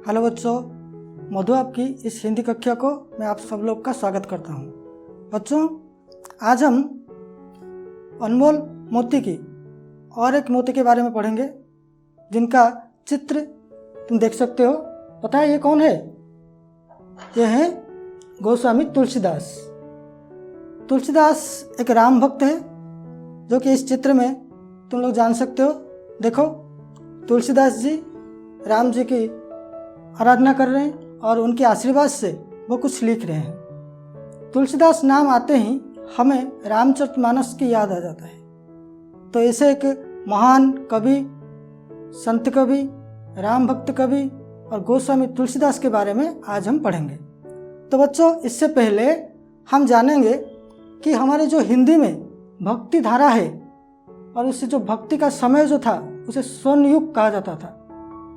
Hello बच्चों, मधु आपकी इस हिंदी कक्षा को मैं आप सब लोग का स्वागत करता हूँ। बच्चों, आज हम अनमोल मोती की और एक मोती के बारे में पढ़ेंगे जिनका चित्र तुम देख सकते हो। पता है ये कौन है? ये है गोस्वामी तुलसीदास। तुलसीदास एक राम भक्त है जो कि इस चित्र में तुम लोग जान सकते हो। देखो, तुलसीदास जी राम जी की आराधना कर रहे हैं और उनके आशीर्वाद से वो कुछ लिख रहे हैं। तुलसीदास नाम आते ही हमें रामचरितमानस की याद आ जाता है। तो ऐसे एक महान कवि, संत कवि, राम भक्त कवि और गोस्वामी तुलसीदास के बारे में आज हम पढ़ेंगे। तो बच्चों, इससे पहले हम जानेंगे कि हमारे जो हिंदी में भक्ति धारा है और उससे जो भक्ति का समय जो था उसे स्वर्ण युग कहा जाता था।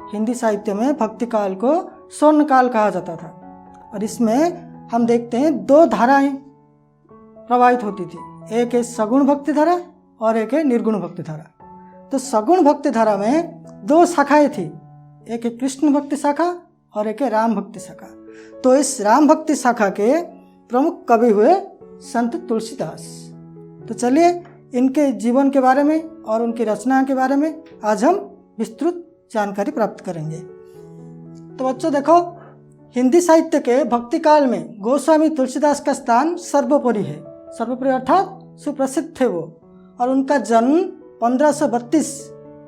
हिंदी साहित्य में भक्ति काल को स्वर्ण काल कहा जाता था और इसमें हम देखते हैं दो धाराएं प्रवाहित होती थी। एक है सगुण भक्ति धारा और एक है निर्गुण भक्ति धारा। तो सगुण भक्ति धारा में दो शाखाएं थी, एक है कृष्ण भक्ति शाखा और एक है राम भक्ति शाखा। तो इस राम भक्ति शाखा के प्रमुख कवि हुए संत तुलसीदास। तो चलिए इनके जीवन के बारे में और उनकी रचना के बारे में आज हम विस्तृत जानकारी प्राप्त करेंगे। तो बच्चों देखो, हिंदी साहित्य के भक्ति काल में गोस्वामी तुलसीदास का स्थान सर्वोपरि है। सर्वोपरि अर्थात सुप्रसिद्ध थे वो। और उनका जन्म 1532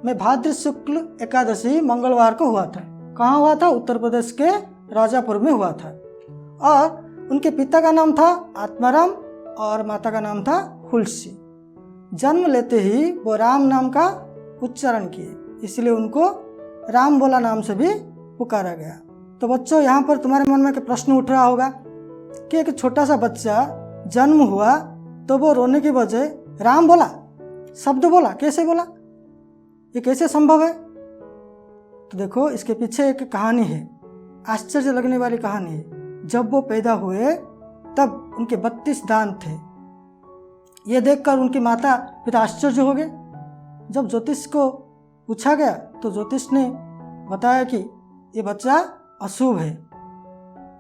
में भाद्र शुक्ल एकादशी मंगलवार को हुआ था। कहाँ हुआ था? उत्तर प्रदेश के राजापुर में हुआ था। और उनके पिता का नाम था आत्माराम और माता का नाम था हुलसी। जन्म लेते ही वो राम नाम का उच्चारण किए, इसलिए उनको राम बोला नाम से भी पुकारा गया। तो बच्चों, यहाँ पर तुम्हारे मन में एक प्रश्न उठ रहा होगा कि एक छोटा सा बच्चा जन्म हुआ तो वो रोने की बजाय राम बोला, शब्द बोला, कैसे बोला? ये कैसे संभव है? तो देखो, इसके पीछे एक कहानी है, आश्चर्य लगने वाली कहानी है। जब वो पैदा हुए तब उनके 32 दांत थे। ये देखकर उनकी माता पिता आश्चर्य हो गए। जब ज्योतिष को पूछा गया तो ज्योतिष ने बताया कि ये बच्चा अशुभ है,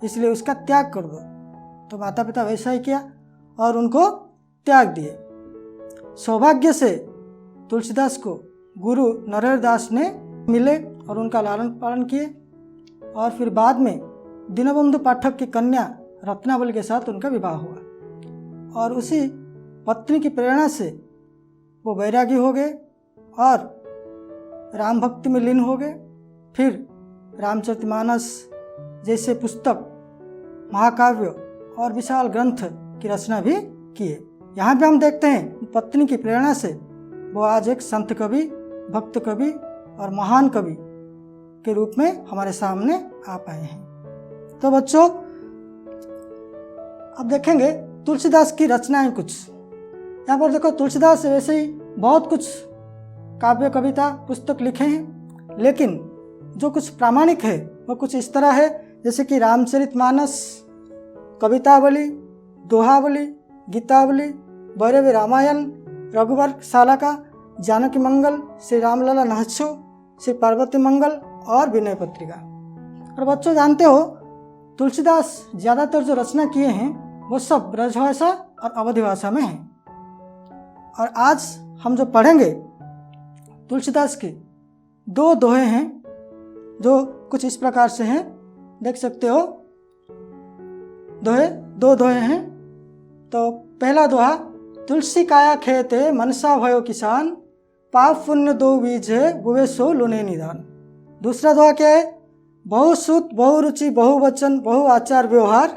इसलिए उसका त्याग कर दो। तो माता पिता वैसा ही किया और उनको त्याग दिए। सौभाग्य से तुलसीदास को गुरु नरहर दास ने मिले और उनका लालन पालन किए। और फिर बाद में दीनबंधु पाठक की कन्या रत्नावली के साथ उनका विवाह हुआ और उसी पत्नी की प्रेरणा से वो वैरागी हो गए और राम भक्ति में लीन हो गए। फिर रामचरितमानस जैसे पुस्तक, महाकाव्य और विशाल ग्रंथ की रचना भी किए। यहाँ पे हम देखते हैं पत्नी की प्रेरणा से वो आज एक संत कवि, भक्त कवि और महान कवि के रूप में हमारे सामने आ पाए हैं। तो बच्चों, अब देखेंगे तुलसीदास की रचनाएं कुछ। यहाँ पर देखो, तुलसीदास वैसे ही बहुत कुछ काव्य, कविता, पुस्तक लिखे हैं, लेकिन जो कुछ प्रामाणिक है वो कुछ इस तरह है, जैसे कि रामचरितमानस, कवितावली, दोहावली, गीतावली, भैरवी रामायण, रघुवर सालाका, जानकी मंगल, श्री रामलला नहस्यो, श्री पार्वती मंगल और विनय पत्रिका। और बच्चों जानते हो, तुलसीदास ज़्यादातर जो रचना किए हैं वो सब ब्रजभाषा और अवधी भाषा में हैं। और आज हम जो पढ़ेंगे तुलसीदास के दो दोहे हैं जो कुछ इस प्रकार से हैं, देख सकते हो। दो दोहे हैं। तो पहला दोहा, तुलसी काया खेते मनसा भयो किसान, पाप पुण्य दो बीजे बुवे सो लुने निदान। दूसरा दोहा क्या है? बहुसूत बहुरुचि बहुवचन बहु आचार व्यवहार,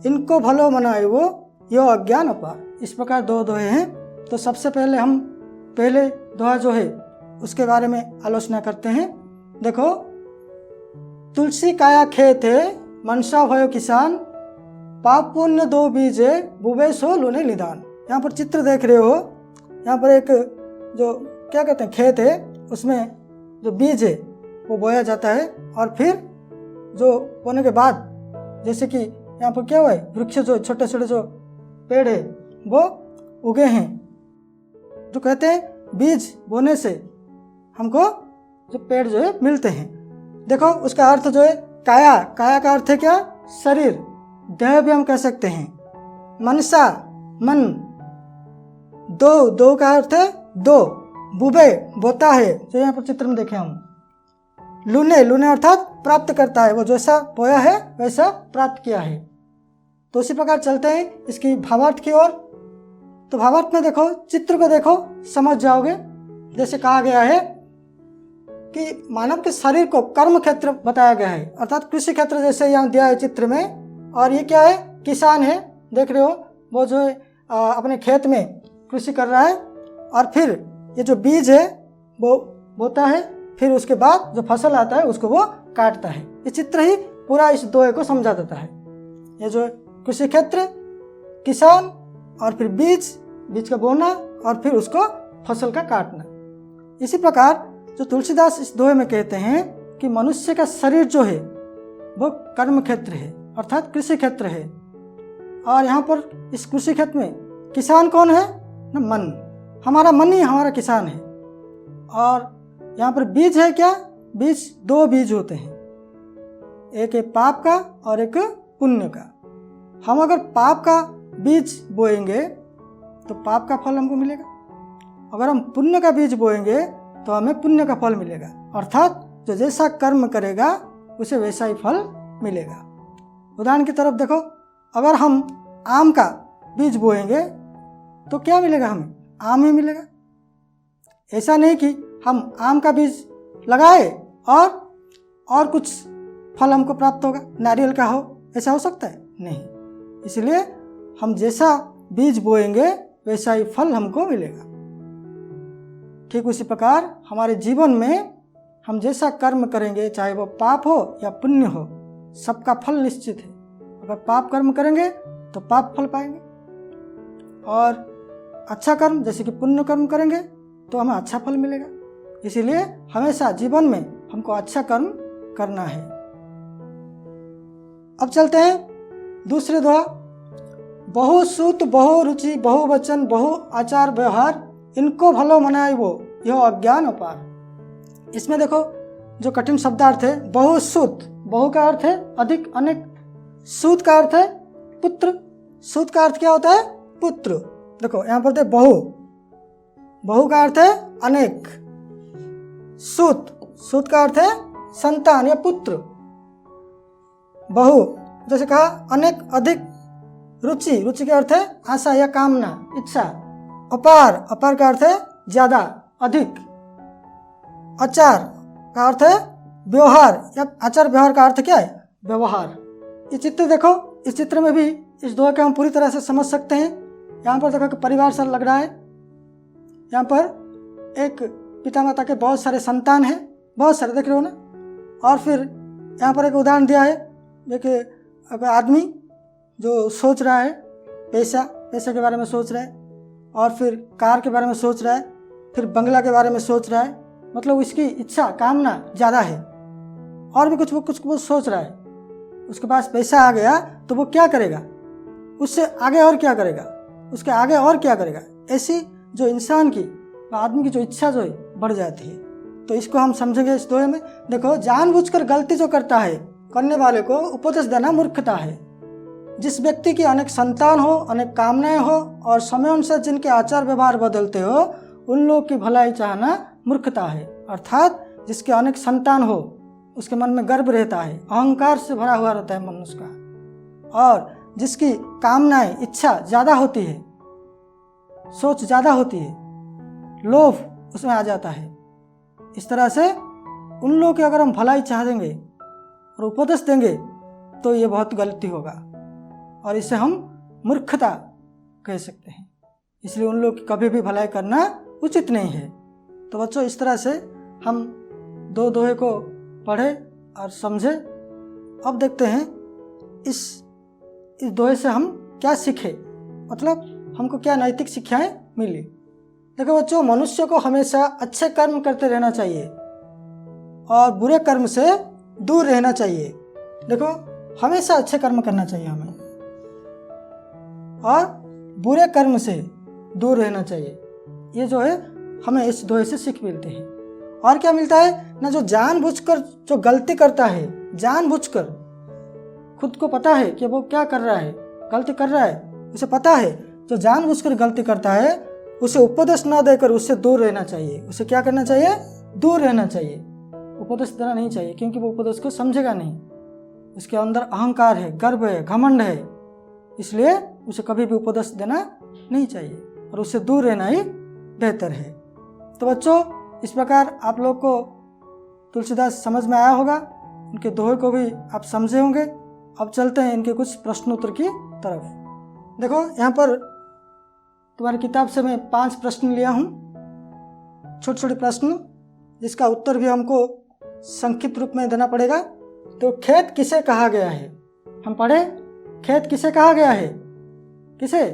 इनको भलो मनाए वो यो अज्ञान अपार। इस प्रकार दो दोहे हैं। तो सबसे पहले हम पहले दोहा जो है उसके बारे में आलोचना करते हैं। देखो, तुलसी काया खेत है मनसा भयो किसान, पाप पुण्य दो बीजे बुबे सो लुने निदान। यहाँ पर चित्र देख रहे हो, यहाँ पर एक जो क्या कहते हैं खेत है, उसमें जो बीज है वो बोया जाता है और फिर जो बोने के बाद जैसे कि यहाँ पर क्या हुआ है, वृक्ष जो छोटे छोटे जो पेड़ है वो उगे हैं। जो कहते हैं बीज बोने से हमको जो पेड़ जो है मिलते हैं। देखो, उसका अर्थ जो है काया, काया का अर्थ है क्या? शरीर। देह भी हम कह सकते हैं। मनसा, मन। दो, दो का अर्थ है दो। बुबे, बोता है, जो यहाँ पर चित्र में देखे हम। लूने, लूने अर्थात प्राप्त करता है, वो जैसा बोया है वैसा प्राप्त किया है। तो उसी प्रकार चलते हैं इसकी भावार्थ की ओर। तो भावार्थ में देखो, चित्र को देखो, समझ जाओगे। जैसे कहा गया है कि मानव के शरीर को कर्म क्षेत्र बताया गया है, अर्थात कृषि क्षेत्र जैसे यहाँ दिया है चित्र में। और ये क्या है? किसान है, देख रहे हो, वो जो अपने खेत में कृषि कर रहा है। और फिर ये जो बीज है वो बोता है, फिर उसके बाद जो फसल आता है उसको वो काटता है। ये चित्र ही पूरा इस दोहे को समझा देता है। ये जो कृषि क्षेत्र, किसान, और फिर बीज, बीज का बोना, और फिर उसको फसल का काटना। इसी प्रकार जो तुलसीदास इस दोहे में कहते हैं कि मनुष्य का शरीर जो है वो कर्म क्षेत्र है, अर्थात कृषि क्षेत्र है। और यहाँ पर इस कृषि क्षेत्र में किसान कौन है? ना, मन। हमारा मन ही हमारा किसान है। और यहाँ पर बीज है क्या? बीज, दो बीज होते हैं, एक है पाप का और एक पुण्य का। हम अगर पाप का बीज बोएंगे तो पाप का फल हमको मिलेगा, अगर हम पुण्य का बीज बोएंगे तो हमें पुण्य का फल मिलेगा। अर्थात जो जैसा कर्म करेगा उसे वैसा ही फल मिलेगा। उदाहरण की तरफ देखो, अगर हम आम का बीज बोएंगे तो क्या मिलेगा? हमें आम ही मिलेगा। ऐसा नहीं कि हम आम का बीज लगाए और कुछ फल हमको प्राप्त होगा, नारियल का हो, ऐसा हो सकता है? नहीं। इसलिए हम जैसा बीज बोएंगे वैसा ही फल हमको मिलेगा। ठीक उसी प्रकार हमारे जीवन में हम जैसा कर्म करेंगे, चाहे वो पाप हो या पुण्य हो, सबका फल निश्चित है। अगर पाप कर्म करेंगे तो पाप फल पाएंगे, और अच्छा कर्म जैसे कि पुण्य कर्म करेंगे तो हमें अच्छा फल मिलेगा। इसीलिए हमेशा जीवन में हमको अच्छा कर्म करना है। अब चलते हैं दूसरे दोहा। बहु सूत बहु रुचि बहु वचन बहु आचार व्यवहार, इनको भलो मनाए वो यह अज्ञान अपार। इसमें देखो जो कठिन शब्दार्थ है, बहु सूत, बहु का अर्थ है अधिक, अनेक। सूत का अर्थ है पुत्र। सूत का अर्थ क्या होता है? पुत्र। देखो यहाँ पर बहु, बहु का अर्थ है अनेक। सूत, सूत का अर्थ है संतान या पुत्र। बहु जैसे कहा अनेक, अधिक। रुचि, रुचि का अर्थ है आशा या कामना, इच्छा। अपार, अपार का अर्थ है ज्यादा, अधिक। आचार का अर्थ है व्यवहार, या आचार व्यवहार का अर्थ क्या है? व्यवहार। ये चित्र देखो, इस चित्र में भी इस दोहे को हम पूरी तरह से समझ सकते हैं। यहाँ पर देखो कि परिवार सा लग रहा है। यहाँ पर एक पिता माता के बहुत सारे संतान हैं, बहुत सारे, देख रहे हो ना। और फिर यहाँ पर एक उदाहरण दिया है, एक आदमी जो सोच रहा है पैसा, पैसे के बारे में सोच रहा है, और फिर कार के बारे में सोच रहा है, फिर बंगला के बारे में सोच रहा है। मतलब उसकी इच्छा, कामना ज़्यादा है, और भी कुछ वो सोच रहा है। उसके पास पैसा आ गया तो वो क्या करेगा? उससे आगे और क्या करेगा? उसके आगे और क्या करेगा? ऐसी जो इंसान की, आदमी की जो इच्छा जो है बढ़ जाती है। तो इसको हम समझेंगे इस दोहे में। देखो, जानबूझकर गलती जो करता है, करने वाले को उपदेश देना मूर्खता है। जिस व्यक्ति की अनेक संतान हो, अनेक कामनाएं हो, और समय अनुसार जिनके आचार व्यवहार बदलते हो, उन लोग की भलाई चाहना मूर्खता है। अर्थात जिसके अनेक संतान हो, उसके मन में गर्व रहता है, अहंकार से भरा हुआ रहता है मन उसका, और जिसकी कामनाएं, इच्छा ज़्यादा होती है, सोच ज़्यादा होती है, लोभ उसमें आ जाता है। इस तरह से उन लोगों की अगर हम भलाई चाहेंगे और उपदेश देंगे तो ये बहुत गलती होगा, और इसे हम मूर्खता कह सकते हैं। इसलिए उन लोग की कभी भी भलाई करना उचित नहीं है। तो बच्चों, इस तरह से हम दो दोहे को पढ़े और समझे। अब देखते हैं इस दोहे से हम क्या सीखे, मतलब हमको क्या नैतिक शिक्षाएं मिली। देखो बच्चों, मनुष्य को हमेशा अच्छे कर्म करते रहना चाहिए और बुरे कर्म से दूर रहना चाहिए। देखो, हमेशा अच्छे कर्म करना चाहिए हमें, और बुरे कर्म से दूर रहना चाहिए। ये जो है हमें इस दोहे से सीख मिलती है। और क्या मिलता है ना, जो जानबूझकर जो गलती करता है, जानबूझकर, खुद को पता है कि वो क्या कर रहा है, गलती कर रहा है, उसे पता है, जो जानबूझकर गलती करता है उसे उपदेश ना देकर उससे दूर रहना चाहिए। उसे क्या करना चाहिए? दूर रहना चाहिए, उपदेश देना नहीं चाहिए, क्योंकि वो उपदेश को समझेगा नहीं। उसके अंदर अहंकार है, गर्व है, घमंड है, इसलिए उसे कभी भी उपदेश देना नहीं चाहिए और उससे दूर रहना ही बेहतर है। तो बच्चों, इस प्रकार आप लोग को तुलसीदास समझ में आया होगा, उनके दोहे को भी आप समझे होंगे। अब चलते हैं इनके कुछ प्रश्नोत्तर की तरफ। देखो यहाँ पर तुम्हारी किताब से मैं 5 प्रश्न लिया हूँ, छोटे छोटे प्रश्न, जिसका उत्तर भी हमको संक्षिप्त रूप में देना पड़ेगा। तो खेत किसे कहा गया है? हम पढ़े, खेत किसे कहा गया है? किसे?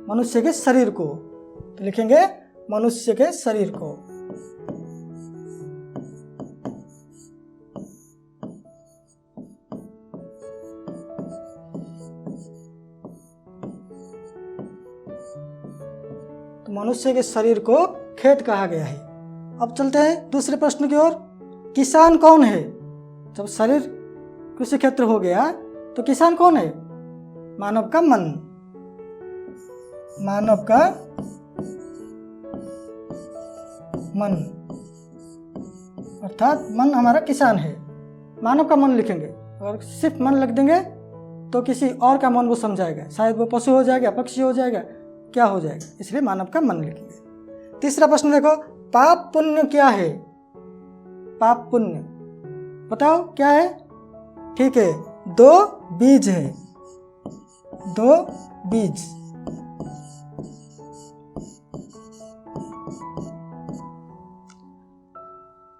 मनुष्य के शरीर को। तो लिखेंगे मनुष्य के शरीर को। तो मनुष्य के शरीर को खेत कहा गया है। अब चलते हैं दूसरे प्रश्न की ओर। किसान कौन है? जब शरीर कृषि क्षेत्र हो गया तो किसान कौन है? मानव का मन। मानव का मन, अर्थात मन हमारा किसान है। मानव का मन लिखेंगे, और सिर्फ मन लिख देंगे तो किसी और का मन वो समझाएगा, शायद वो पशु हो जाएगा, पक्षी हो जाएगा, क्या हो जाएगा, इसलिए मानव का मन लिखेंगे। तीसरा प्रश्न देखो, पाप पुण्य क्या है? पाप पुण्य बताओ क्या है? ठीक है, 2 बीज है, 2 बीज।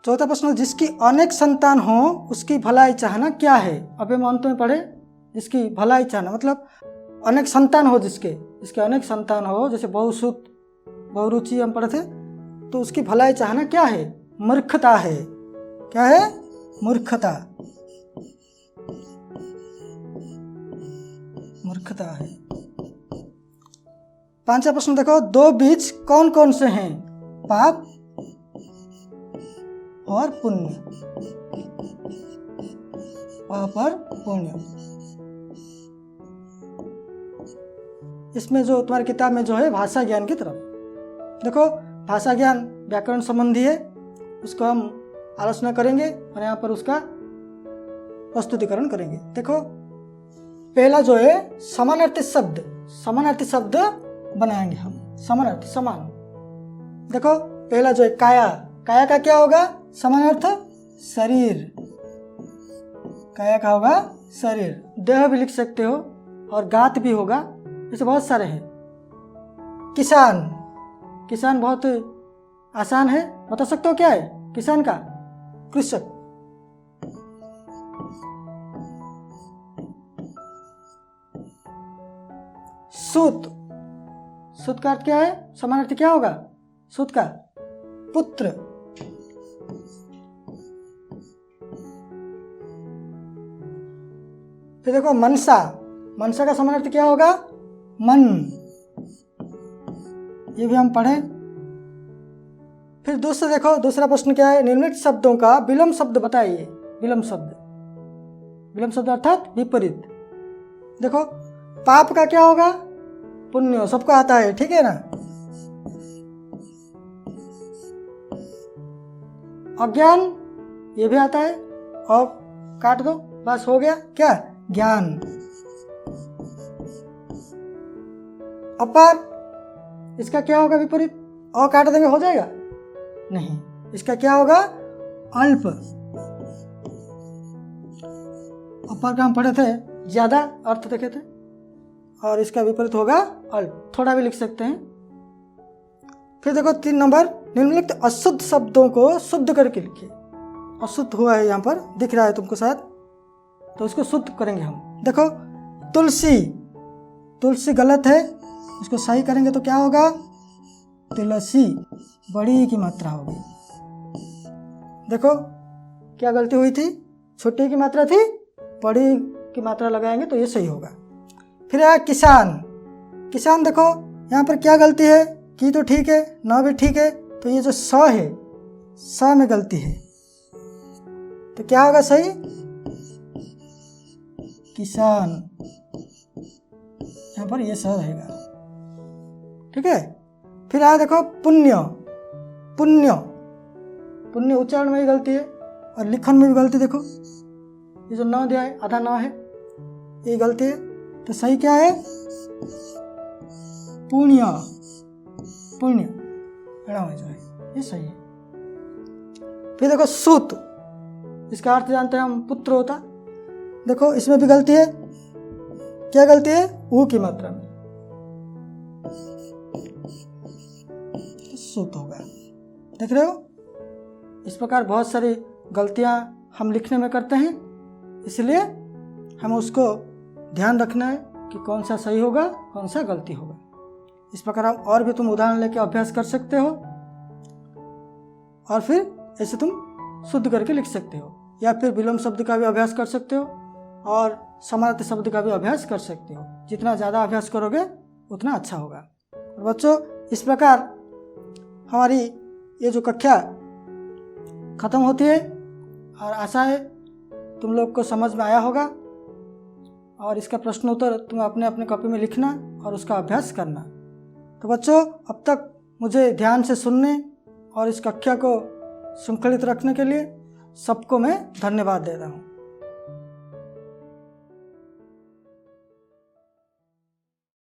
चौथा प्रश्न, जिसकी अनेक संतान हो उसकी भलाई चाहना क्या है? अभी हम अंत में पढ़े, जिसकी भलाई चाहना मतलब अनेक संतान हो, जिसके अनेक संतान हो, जैसे बहुसुत, बहुरुचि हम पढ़े थे, तो उसकी भलाई चाहना क्या है? मूर्खता है। क्या है? मूर्खता। मूर्खता है। 5वां प्रश्न देखो, 2 बीज कौन कौन से हैं? पाप और पुण्य। पाप और पुण्य। इसमें जो तुम्हारी किताब में जो है भाषा ज्ञान की तरफ देखो, भाषा ज्ञान व्याकरण संबंधी है, उसको हम आलोचना करेंगे और यहाँ पर उसका प्रस्तुतिकरण करेंगे। देखो पहला जो है समानार्थी शब्द, समानार्थी शब्द बनाएंगे हम। समानार्थी, समान। देखो पहला जो है काया, काया का क्या होगा? समानार्थ शरीर। काया का होगा शरीर। देह भी लिख सकते हो और गात भी होगा, ऐसे बहुत सारे हैं। किसान, किसान बहुत आसान है, बता सकते हो क्या है किसान का? कृषक। सूत, सूत का अर्थ क्या है? समानार्थी क्या होगा सूत का? पुत्र। फिर देखो मनसा, मनसा का समानार्थी क्या होगा? मन। ये भी हम पढ़े। फिर दूसरा देखो, दूसरा प्रश्न क्या है? निम्नलिखित शब्दों का विलोम शब्द बताइए। विलोम शब्द, विलोम शब्द अर्थात विपरीत। देखो पाप का क्या होगा? पुण्य, सबको आता है, ठीक है ना। अज्ञान, ये भी आता है, और काट दो, बस हो गया। क्या? ज्ञान। अपार, इसका क्या होगा विपरीत? और काट देंगे हो जाएगा? नहीं, इसका क्या होगा? अल्प। अपार का हम पढ़े थे, ज्यादा अर्थ देखे थे, और इसका विपरीत होगा अल्प। थोड़ा भी लिख सकते हैं। फिर देखो 3 नंबर, निम्नलिखित अशुद्ध शब्दों को शुद्ध करके लिखिए। अशुद्ध हुआ है यहाँ पर, दिख रहा है तुमको शायद, तो उसको शुद्ध करेंगे हम। देखो तुलसी, तुलसी गलत है, इसको सही करेंगे तो क्या होगा? तुलसी, बड़ी की मात्रा होगी। देखो क्या गलती हुई थी? छोटी की मात्रा थी, बड़ी की मात्रा लगाएंगे तो ये सही होगा। फिर आया किसान, किसान देखो यहाँ पर क्या गलती है? की तो ठीक है, ना भी ठीक है, तो ये जो स है, स में गलती है, तो क्या होगा सही? किसान, यहाँ पर ये स रहेगा। ठीक है, फिर आया देखो पुण्य। पुण्य, पुण्य उच्चारण में भी गलती है और लिखन में भी गलती। देखो ये जो न दिया है, आधा न है, ये गलती है। तो सही क्या है? पुण्य, पुण्य जो है ये सही है। फिर देखो सूत, इसका अर्थ जानते हैं हम, पुत्र होता। देखो इसमें भी गलती है। क्या गलती है? ऊ की मात्रा में सूत होगा। देख रहे हो, इस प्रकार बहुत सारी गलतियां हम लिखने में करते हैं, इसलिए हमें उसको ध्यान रखना है कि कौन सा सही होगा, कौन सा गलती होगा। इस प्रकार आप और भी तुम उदाहरण लेके अभ्यास कर सकते हो और फिर ऐसे तुम शुद्ध करके लिख सकते हो, या फिर विलोम शब्द का भी अभ्यास कर सकते हो और समानार्थी शब्द का भी अभ्यास कर सकते हो। जितना ज़्यादा अभ्यास करोगे उतना अच्छा होगा। और बच्चों, इस प्रकार हमारी ये जो कक्षा ख़त्म होती है और आशा है तुम लोग को समझ में आया होगा। और इसका प्रश्न उत्तर तुम अपने अपने कॉपी में लिखना और उसका अभ्यास करना। तो बच्चों, अब तक मुझे ध्यान से सुनने और इस कक्षा को श्रृंखलित रखने के लिए सबको मैं धन्यवाद देता हूँ।